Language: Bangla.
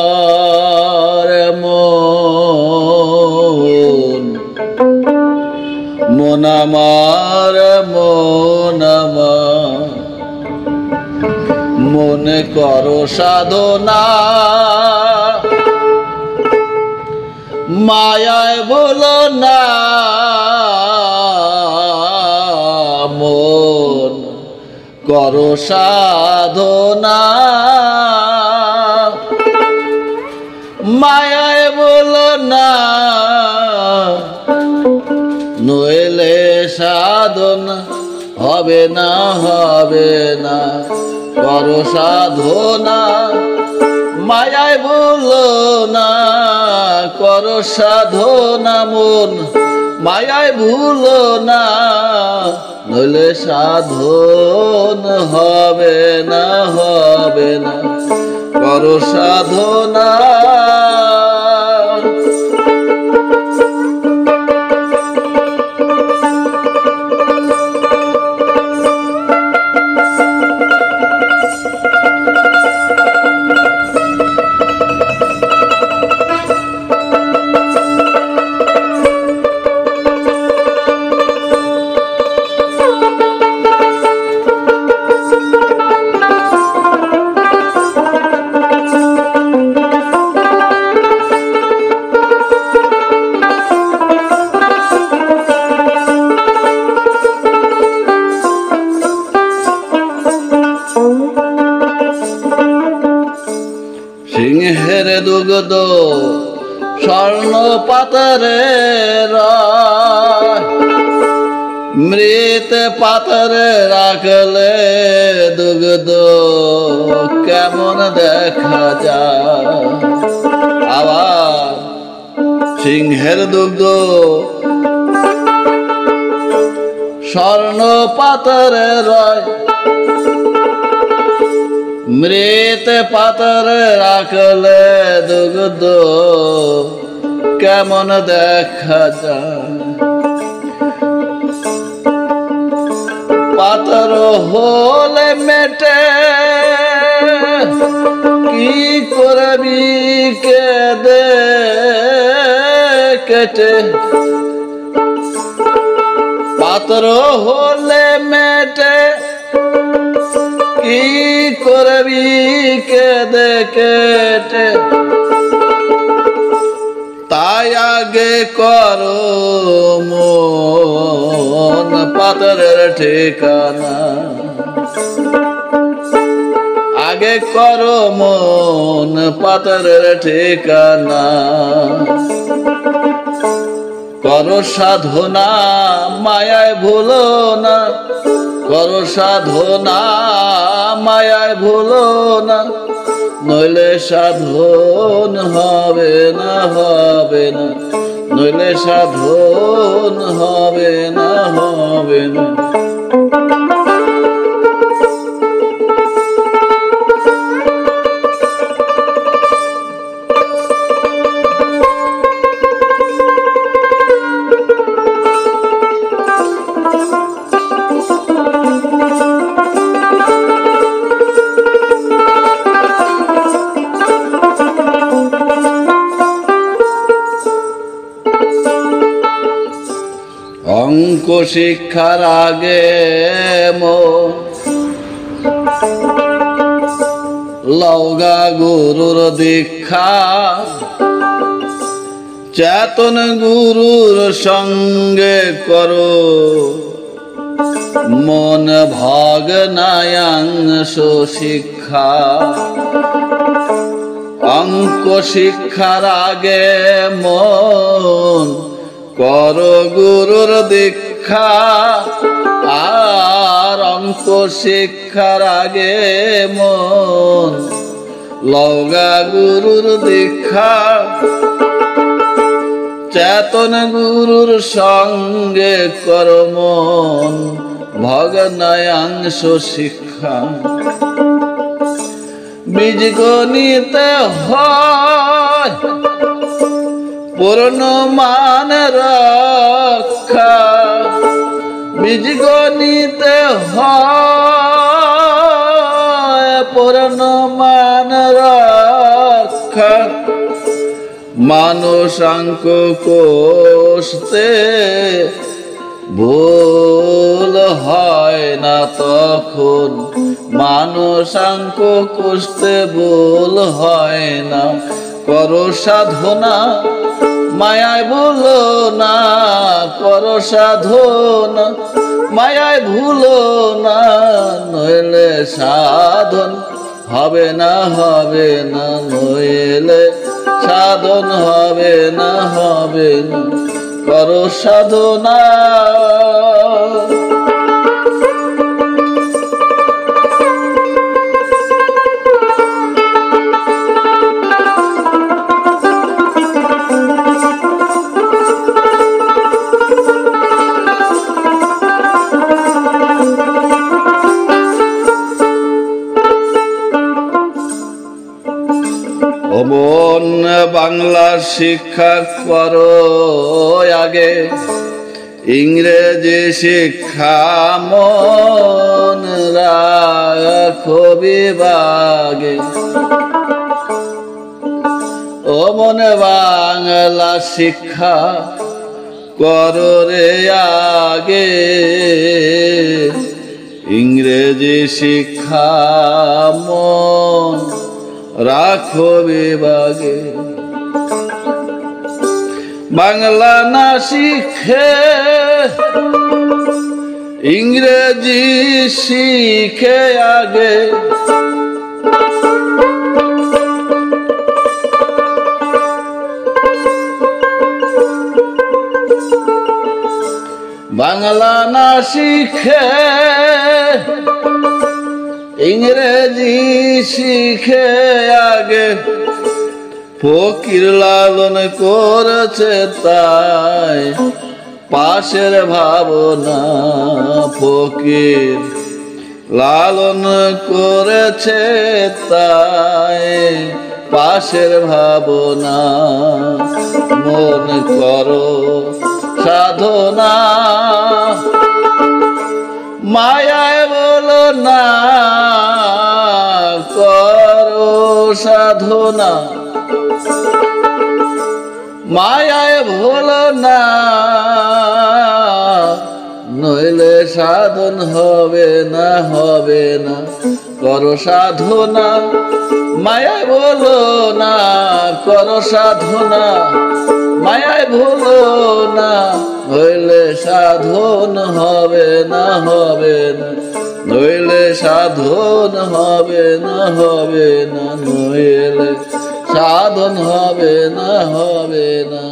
আমার মন মন আমার মন আমার মনে করো সাধনা মায়ায় বলো না মন করো সাধনা মায়ায় বলো না নইলে সাধনা হবে না করো সাধনা মায়ায় বলো না করো সাধনা মন মায়ায় ভুলো না নইলে সাধন হবে না করো সাধনা সিংহের দুগ্ধ স্বর্ণ পাতরে মৃত পাতরে রাখলে দুগ্ধ কেমন দেখা যায় আবার সিংহের দুগ্ধ স্বর্ণ পাতরে রয় মৃত পাতরে রাখলে দুগ্ধ কেমন দেখা যায় পাতর হলে মেটে কি করবি কেদে কেটে পাতর হলে মেটে কি করবি কেদে কেটে তাই আগে করো মন পাথরের ঠিকানা আগে করো মন পাথরের ঠিকানা করো সাধনা মায়ায় ভুলো না করো সাধনা মায়ায় ভুলো না নইলে সাধন হবে না নইলে সাধন হবে না অঙ্ক শিক্ষার আগে লওগা গুরুর দীক্ষা চেতন গুরুর সঙ্গে করো মন ভগ্নায়াংশ শিক্ষা অঙ্ক শিক্ষার আগে মন করো গুরুর দীক্ষা আর অঙ্ক শিক্ষার আগে মন লওগা গুরুর দীক্ষা চেতন গুরুর সঙ্গে করো মন ভগ্নায়াংশ শিক্ষা বীজ গণিতে হয় পূর্ণ মান রক্ষা বীজ গণিতে হয় পূর্ণমান রক্ষা, মানুষাঙ্ক কোষতে ভুল হয় না তখন, মানুষাঙ্ক কোষতে ভুল হয় না। করো সাধনা মায়ায় ভুলো না, করো সাধনা মায়ায় ভুলো না, নইলে সাধন হবে না, হবে না, নইলে সাধন হবে না, হবে না। করো সাধনা। মন বাংলা শিক্ষা করো আগে, ইংরেজি শিক্ষা মন রাখো বিভাগে। ও মন বাংলা শিক্ষা করো রে আগে, ইংরেজি শিক্ষা মন রাখো বিভাগে। বাংলা না শিখে ইংরেজি শিখে আগে, বাংলা না শিখে ইংরেজি শিখে আগে, ফকির লালন করেছে তাই পাশের ভাবনা, ফকির লালন করেছে তাই পাশের ভাবনা। মন করো সাধনা মায়ায় বলো না, করো সাধনা মায়ায় ভুলো না, নইলে সাধন হবে না, হবে না। করো সাধনা মায়ায় ভুলো না, করো সাধনা মায়ায় ভুলো না, নইলে সাধন হবে না, হবে না, নইলে সাধন হবে না, হবে না, নইলে সাধন হবে না, হবে না।